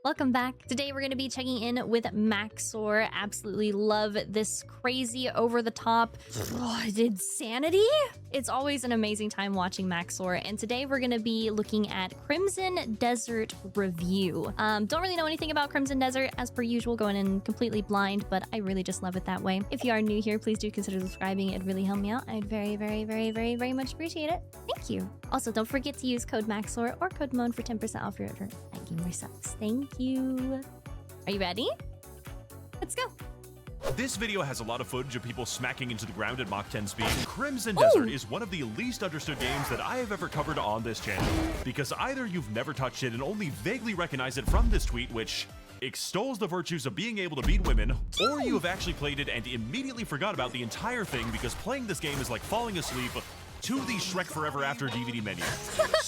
Welcome back. Today we're going to be checking in with Max0r. Absolutely love this crazy over-the-top insanity. It's always an amazing time watching Max0r, and today we're going to be looking at Crimson Desert review. Don't really know anything about Crimson Desert, as per usual, going in completely blind, but I really just love it that way. If you are new here, please do consider subscribing. It'd really help me out. I'd very much appreciate it. Thank you. Also, don't forget to use code Max0r or code Moan for 10% off your order at Gamer Sucks. Thank you. Are you ready? Let's go. This video has a lot of footage of people smacking into the ground at Mach 10 speed. Crimson Desert is one of the least understood games that I have ever covered on this channel, because either you've never touched it and only vaguely recognize it from this tweet, which extols the virtues of being able to beat women, or you have actually played it and immediately forgot about the entire thing because playing this game is like falling asleep to the Shrek Forever After DVD menu.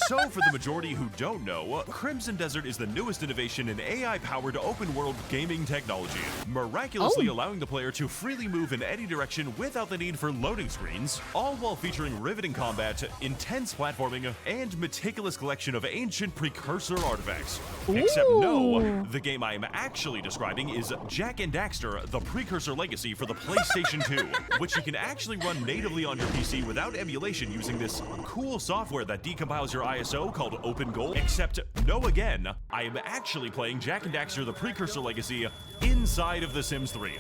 So for the majority who don't know, Crimson Desert is the newest innovation in AI-powered open-world gaming technology, miraculously allowing the player to freely move in any direction without the need for loading screens, all while featuring riveting combat, intense platforming, and meticulous collection of ancient precursor artifacts. Except no, the game I am actually describing is Jak and Daxter, the Precursor Legacy for the PlayStation 2, which you can actually run natively on your PC without emulation using this cool software that decompiles your ISO called OpenGoal. Except no, again, I am actually playing Jak and Daxter, the Precursor Legacy inside of The Sims 3.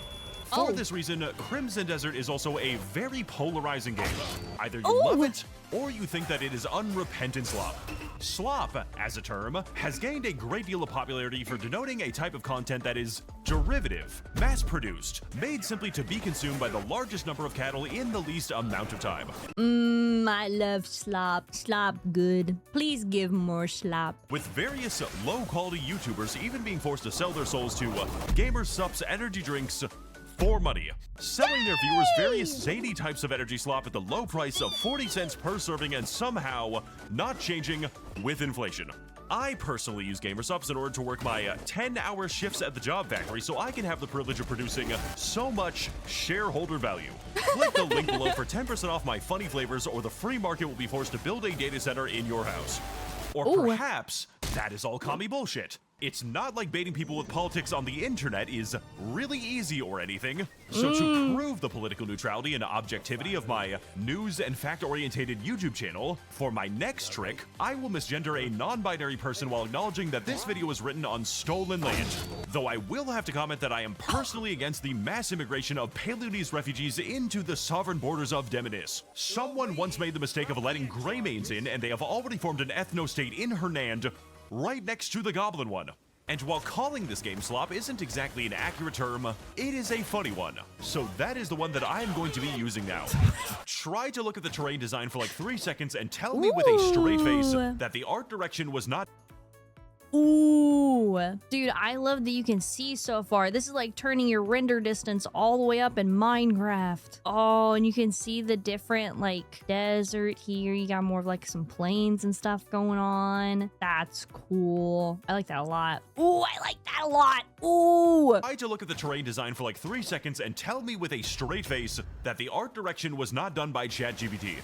For this reason, Crimson Desert is also a very polarizing game. Either you love it, or you think that it is unrepentant slop. Slop, as a term, has gained a great deal of popularity for denoting a type of content that is derivative, mass-produced, made simply to be consumed by the largest number of cattle in the least amount of time. I love slop. Slop good. Please give more slop. With various low-quality YouTubers even being forced to sell their souls to Gamer Sup's energy drinks for money, selling their viewers various zany types of energy slop at the low price of 40 cents per serving and somehow not changing with inflation. I personally use Gamer Sup's in order to work my 10-hour shifts at the job factory so I can have the privilege of producing so much shareholder value. Click the link below for 10% off my funny flavors, or the free market will be forced to build a data center in your house. Or perhaps that is all commie bullshit. It's not like baiting people with politics on the internet is really easy or anything. So to prove the political neutrality and objectivity of my news and fact-orientated YouTube channel, for my next trick, I will misgender a non-binary person while acknowledging that this video was written on stolen land. Though I will have to comment that I am personally against the mass immigration of Paleolithic refugees into the sovereign borders of Demonis. Someone once made the mistake of letting Greymanes in, and they have already formed an ethno-state in Hernand, right next to the Goblin one. And while calling this game slop isn't exactly an accurate term, it is a funny one. So that is the one that I am going to be using now. Try to look at the terrain design for like 3 seconds and tell me with a straight face that the art direction was not... Dude, I love that you can see so far. This is like turning your render distance all the way up in Minecraft. Oh, and you can see the different like desert here. You got more of like some plains and stuff going on. That's cool. I like that a lot. Ooh, I like that a lot. Ooh. Try to look at the terrain design for like 3 seconds and tell me with a straight face that the art direction was not done by ChatGPT.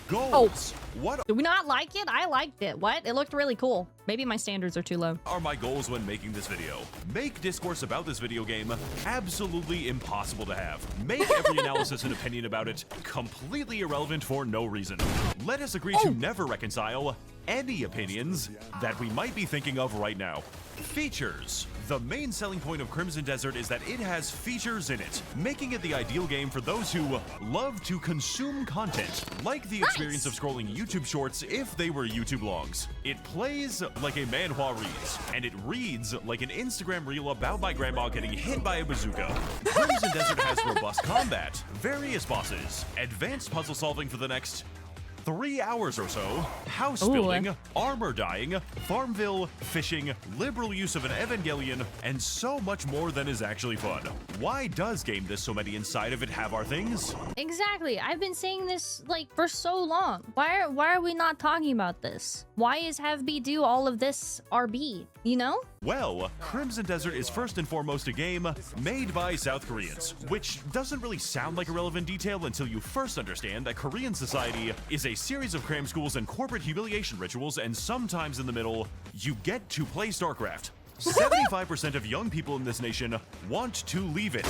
Goals. What do we not like it? I liked it. What? It looked really cool. Maybe my standards are too low. Are my goals when making this video? Make discourse about this video game absolutely impossible to have. Make every analysis and opinion about it completely irrelevant for no reason. Let us agree to never reconcile any opinions that we might be thinking of right now. Features. The main selling point of Crimson Desert is that it has features in it, making it the ideal game for those who love to consume content, like the experience of scrolling YouTube shorts if they were YouTube longs. It plays like a manhwa reads, and it reads like an Instagram reel about my grandma getting hit by a bazooka. Crimson Desert has robust combat, various bosses, advanced puzzle solving for the next 3 hours or so, house building, armor dyeing, Farmville, fishing, liberal use of an Evangelion, and so much more than is actually fun. Why does Game This So Many Inside of It have our things? Exactly. I've been saying this like for so long. Why are we not talking about this? Why is Have Be Do all of this RB? You know? Well, Crimson Desert is first and foremost a game made by South Koreans, which doesn't really sound like a relevant detail until you first understand that Korean society is a series of cram schools and corporate humiliation rituals, and sometimes in the middle, you get to play StarCraft. 75% of young people in this nation want to leave it.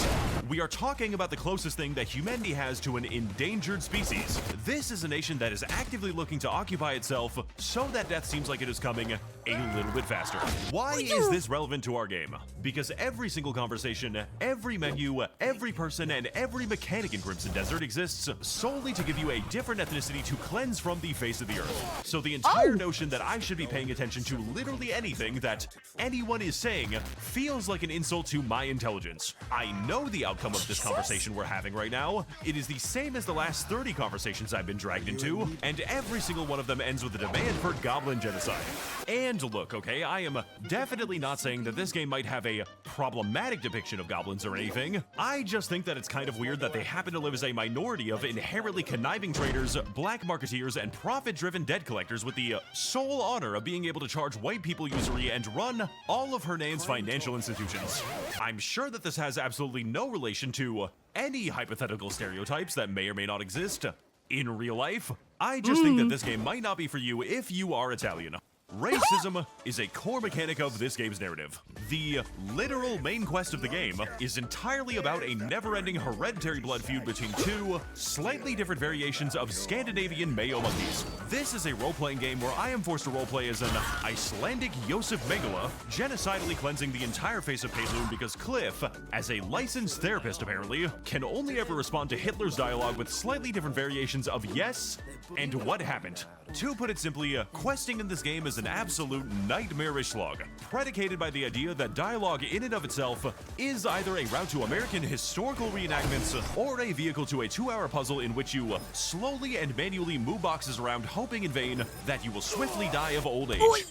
We are talking about the closest thing that humanity has to an endangered species. This is a nation that is actively looking to occupy itself so that death seems like it is coming a little bit faster. Why is this relevant to our game? Because every single conversation, every menu, every person, and every mechanic in Crimson Desert exists solely to give you a different ethnicity to cleanse from the face of the earth. So the entire notion that I should be paying attention to literally anything that anyone is saying feels like an insult to my intelligence. I know the outcome of this conversation we're having right now. It is the same as the last 30 conversations I've been dragged into, and every single one of them ends with a demand for goblin genocide. And look, okay, I am definitely not saying that this game might have a problematic depiction of goblins or anything. I just think that it's kind of weird that they happen to live as a minority of inherently conniving traders, black marketeers, and profit-driven debt collectors with the sole honor of being able to charge white people usury and run all of Hernan's financial institutions. I'm sure that this has absolutely no relation to any hypothetical stereotypes that may or may not exist in real life. I just think that this game might not be for you if you are Italian. Racism is a core mechanic of this game's narrative. The literal main quest of the game is entirely about a never-ending hereditary blood feud between two slightly different variations of Scandinavian Mayo monkeys. This is a role-playing game where I am forced to roleplay as an Icelandic Josef Mengele, genocidally cleansing the entire face of Payloon because Cliff, as a licensed therapist apparently, can only ever respond to Hitler's dialogue with slightly different variations of yes and what happened. To put it simply, questing in this game is an absolute nightmarish slog, predicated by the idea that dialogue in and of itself is either a route to American historical reenactments or a vehicle to a 2-hour puzzle in which you slowly and manually move boxes around hoping in vain that you will swiftly die of old age.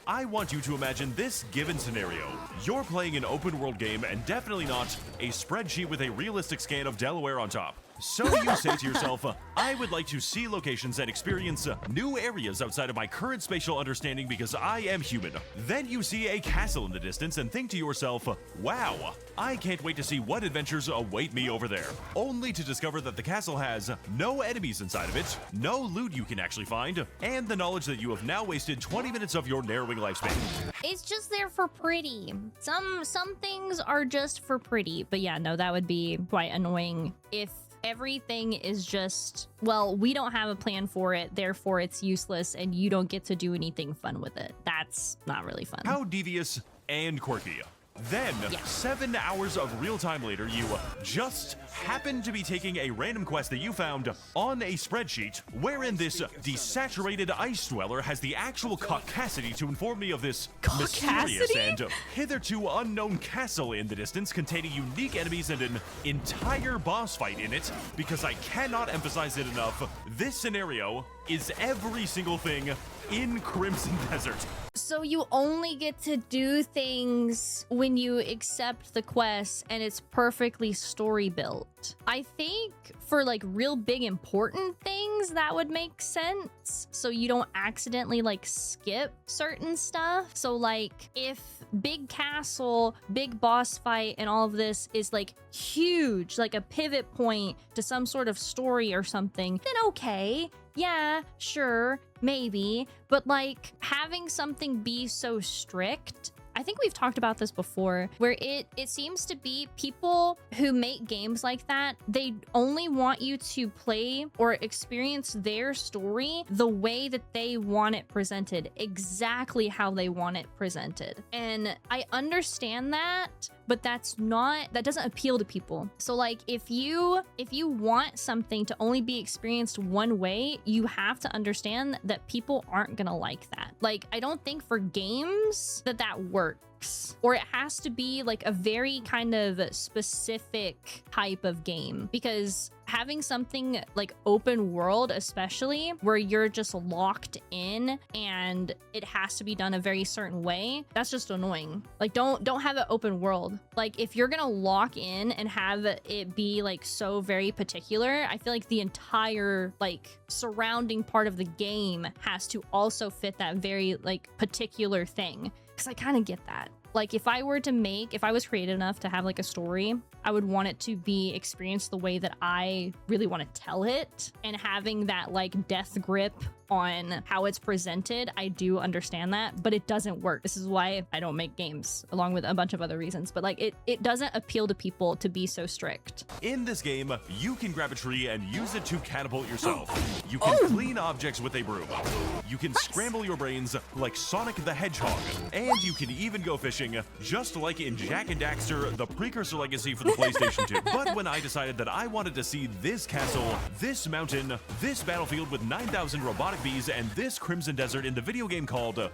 I want you to imagine this given scenario. You're playing an open world game and definitely not a spreadsheet with a realistic scan of Delaware on top. So you say to yourself, I would like to see locations and experience new areas outside of my current spatial understanding because I am human. Then you see a castle in the distance and think to yourself, wow, I can't wait to see what adventures await me over there. Only to discover that the castle has no enemies inside of it, no loot you can actually find, and the knowledge that you have now wasted 20 minutes of your narrowing lifespan. It's just there for pretty. Some things are just for pretty. But yeah, no, that would be quite annoying if everything is just, well, we don't have a plan for it, therefore it's useless, and you don't get to do anything fun with it. That's not really fun. How devious and quirky. Then, 7 hours of real time later, you just happen to be taking a random quest that you found on a spreadsheet, wherein this desaturated ice dweller has the actual caucasity to inform me of this mysterious and hitherto unknown castle in the distance containing unique enemies and an entire boss fight in it. Because I cannot emphasize it enough, this scenario is every single thing in Crimson Desert. So you only get to do things when you accept the quest and it's perfectly story built. I think for like real big important things that would make sense, so you don't accidentally like skip certain stuff. So like if big castle, big boss fight and all of this is like huge, like a pivot point to some sort of story or something, then okay, yeah, sure, maybe. But like having something be so strict, I think we've talked about this before, where it seems to be people who make games like that, they only want you to play or experience their story the way that they want it presented, exactly how they want it presented. And I understand that, but that doesn't appeal to people. So like if you want something to only be experienced one way, you have to understand that people aren't gonna like that. Like I don't think for games that works, or it has to be like a very kind of specific type of game, because having something like open world, especially where you're just locked in and it has to be done a very certain way, that's just annoying. Like don't have it open world. Like if you're gonna lock in and have it be like so very particular, I feel like the entire like surrounding part of the game has to also fit that very like particular thing, because I kind of get that. Like if I was creative enough to have like a story, I would want it to be experienced the way that I really want to tell it, and having that like death grip on how it's presented. I do understand that, but it doesn't work. This is why I don't make games, along with a bunch of other reasons. But like, it doesn't appeal to people to be so strict. In this game, you can grab a tree and use it to catapult yourself. You can clean objects with a broom. You can scramble your brains like Sonic the Hedgehog. And you can even go fishing, just like in Jak and Daxter, the precursor legacy for the PlayStation 2. But when I decided that I wanted to see this castle, this mountain, this battlefield with 9,000 robotic bees, and this Crimson Desert in the video game called...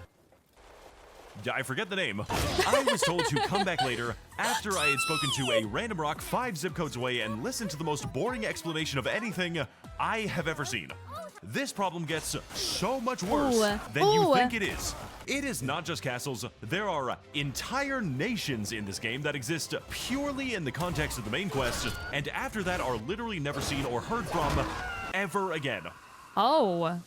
I forget the name. I was told to come back later after I had spoken to a random rock 5 zip codes away and listened to the most boring explanation of anything I have ever seen. This problem gets so much worse than you think it is. It is not just castles. There are entire nations in this game that exist purely in the context of the main quest, and after that are literally never seen or heard from ever again. Oh.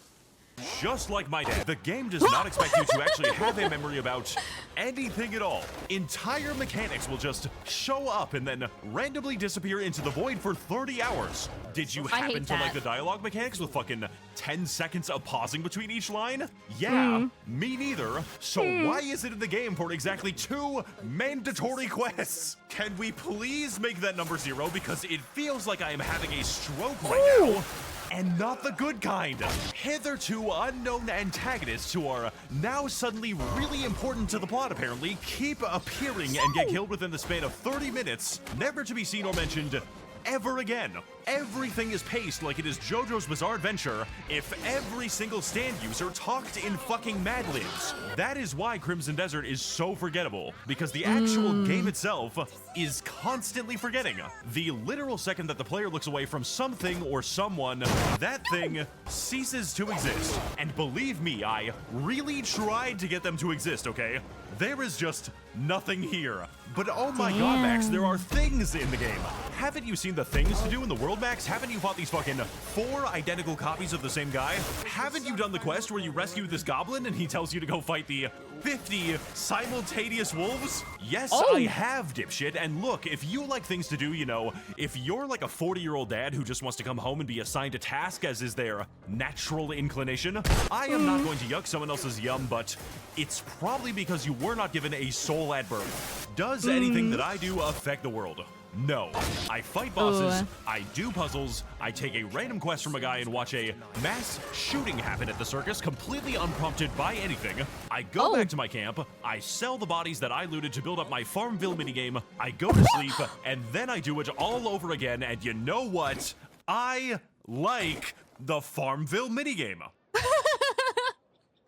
Just like my dad, the game does not expect you to actually have a memory about anything at all. Entire mechanics will just show up and then randomly disappear into the void for 30 hours. Did you happen to like the dialogue mechanics with fucking 10 seconds of pausing between each line? Yeah, me neither. So why is it in the game for exactly 2 mandatory quests? Can we please make that number 0, because it feels like I am having a stroke right now. And not the good kind. Hitherto unknown antagonists who are now suddenly really important to the plot apparently keep appearing and get killed within the span of 30 minutes, never to be seen or mentioned ever again. Everything is paced like it is JoJo's Bizarre Adventure if every single stand user talked in fucking Mad Libs. That is why Crimson Desert is so forgettable, because the actual game itself is constantly forgetting. The literal second that the player looks away from something or someone, that thing ceases to exist. And believe me, I really tried to get them to exist, okay? There is just nothing here. But oh my god, Max, there are things in the game. Haven't you seen the things to do in the world, Max? Haven't you fought these fucking 4 identical copies of the same guy? Haven't you done the quest where you rescue this goblin and he tells you to go fight the 50 simultaneous wolves? Yes, I have, dipshit. And look, if you like things to do, you know, if you're like a 40-year-old dad who just wants to come home and be assigned a task as is their natural inclination, I am not going to yuck someone else's yum, but it's probably because you were not given a soul at birth. Does anything that I do affect the world? No. I fight bosses, I do puzzles, I take a random quest from a guy and watch a mass shooting happen at the circus completely unprompted by anything. I go back to my camp, I sell the bodies that I looted to build up my Farmville minigame, I go to sleep, and then I do it all over again, and you know what? I like the Farmville minigame.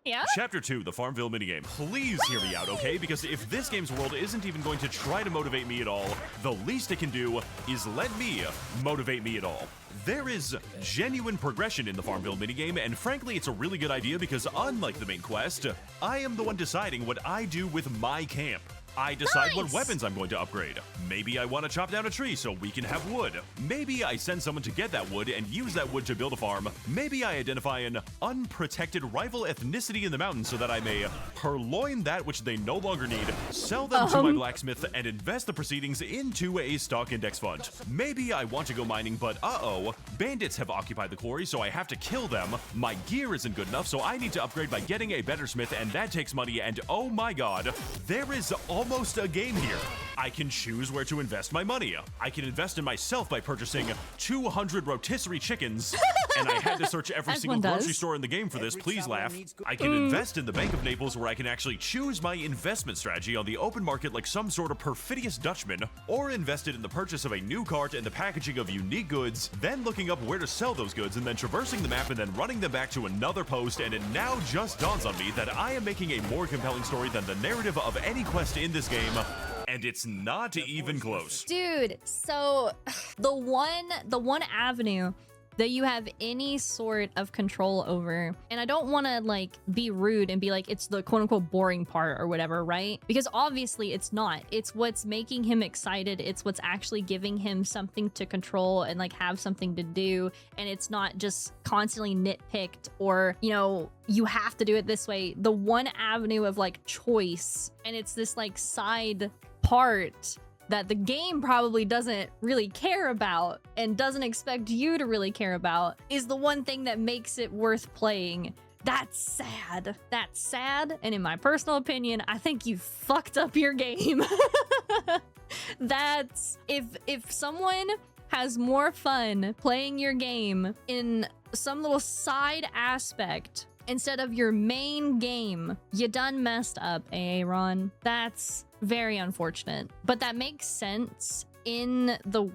Yeah? Chapter 2, the Farmville minigame. Please hear me out, okay? Because if this game's world isn't even going to try to motivate me at all, the least it can do is let me motivate me at all. There is genuine progression in the Farmville minigame, and frankly, it's a really good idea because unlike the main quest, I am the one deciding what I do with my camp. I decide what weapons I'm going to upgrade. Maybe I want to chop down a tree so we can have wood. Maybe I send someone to get that wood and use that wood to build a farm. Maybe I identify an unprotected rival ethnicity in the mountains so that I may purloin that which they no longer need, sell them to my blacksmith, and invest the proceedings into a stock index fund. Maybe I want to go mining, but bandits have occupied the quarry, so I have to kill them. My gear isn't good enough, so I need to upgrade by getting a better smith, and that takes money, and oh my god, there is almost a game here. I can choose where to invest my money. I can invest in myself by purchasing 200 rotisserie chickens, and I had to search every single grocery store in the game for this, please laugh. I can invest in the Bank of Naples, where I can actually choose my investment strategy on the open market like some sort of perfidious Dutchman, or invested in the purchase of a new cart and the packaging of unique goods, then looking up where to sell those goods, and then traversing the map and then running them back to another post, and it now just dawns on me that I am making a more compelling story than the narrative of any quest in this game, and it's not even close. Dude, so the one avenue that you have any sort of control over, and I don't want to like be rude and be like it's the quote unquote boring part or whatever, right? Because obviously it's not. It's what's making him excited. It's what's actually giving him something to control and like have something to do, and it's not just constantly nitpicked or, you know, you have to do it this way. The one avenue of like choice, and it's this like side part that the game probably doesn't really care about and doesn't expect you to really care about, is the one thing that makes it worth playing. That's sad. That's sad. And in my personal opinion, I think you fucked up your game. That's if someone has more fun playing your game in some little side aspect instead of your main game, you done messed up, Aaron. That's very unfortunate. But that makes sense in the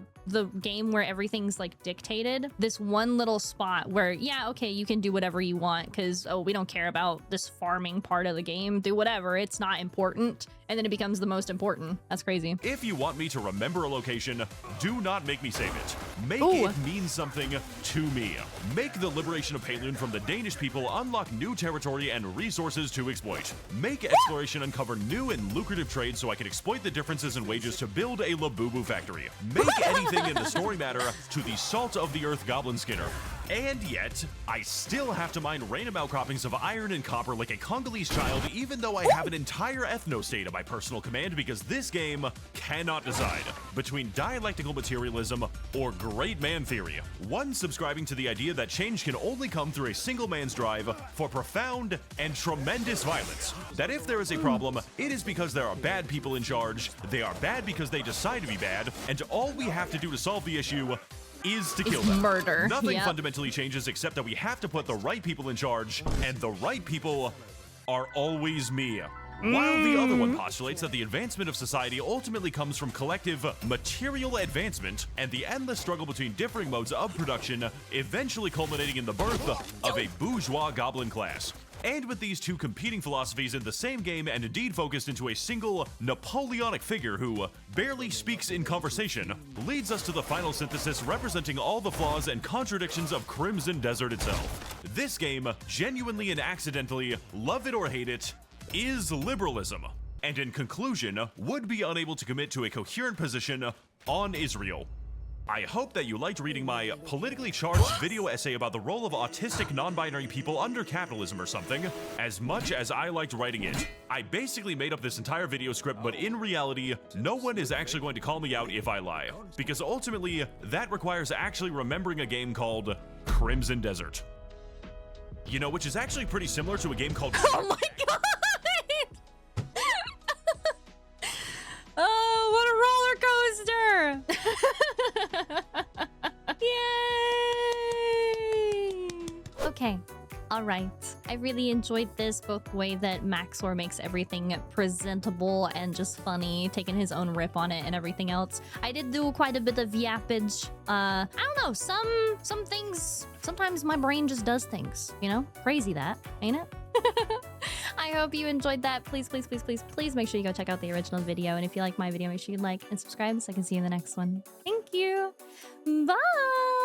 game where everything's like dictated. This one little spot where, yeah, okay, you can do whatever you want because, oh, we don't care about this farming part of the game. Do whatever. It's not important. And then it becomes the most important. That's crazy. If you want me to remember a location, do not make me save it. Make Ooh. it mean something to me. Make the liberation of Palun from the Danish people unlock new territory and resources to exploit. Make exploration uncover new and lucrative trades so I can exploit the differences in wages to build a Labubu factory. Make anything in the story matter to the salt of the earth goblin skinner. And yet, I still have to mine random outcroppings of iron and copper like a Congolese child, even though I have an entire ethno-state at my personal command, because this game cannot decide between dialectical materialism or great man theory. One subscribing to the idea that change can only come through a single man's drive for profound and tremendous violence. That if there is a problem, it is because there are bad people in charge, they are bad because they decide to be bad, and all we have to do to solve the issue is to kill them. Murder. Nothing fundamentally changes except that we have to put the right people in charge, and the right people are always me. While the other one postulates that the advancement of society ultimately comes from collective material advancement and the endless struggle between differing modes of production, eventually culminating in the birth of a bourgeois goblin class. And with these two competing philosophies in the same game and indeed focused into a single Napoleonic figure who barely speaks in conversation, leads us to the final synthesis representing all the flaws and contradictions of Crimson Desert itself. This game, genuinely and accidentally, love it or hate it, is liberalism, and in conclusion, would be unable to commit to a coherent position on Israel. I hope that you liked reading my politically charged video essay about the role of autistic non-binary people under capitalism or something, as much as I liked writing it. I basically made up this entire video script, but in reality, no one is actually going to call me out if I lie, because ultimately, that requires actually remembering a game called Crimson Desert. You know, which is actually pretty similar to a game called... Oh my god! Oh, what a roller coaster! Yay! Okay, all right. I really enjoyed this, both the way that Max0r makes everything presentable and just funny, taking his own rip on it and everything else. I did do quite a bit of yappage. I don't know, some things, sometimes my brain just does things, you know? Crazy that, ain't it? I hope you enjoyed that. Please, please, please, please, please make sure you go check out the original video. And if you like my video, make sure you like and subscribe so I can see you in the next one. Thank you. Bye.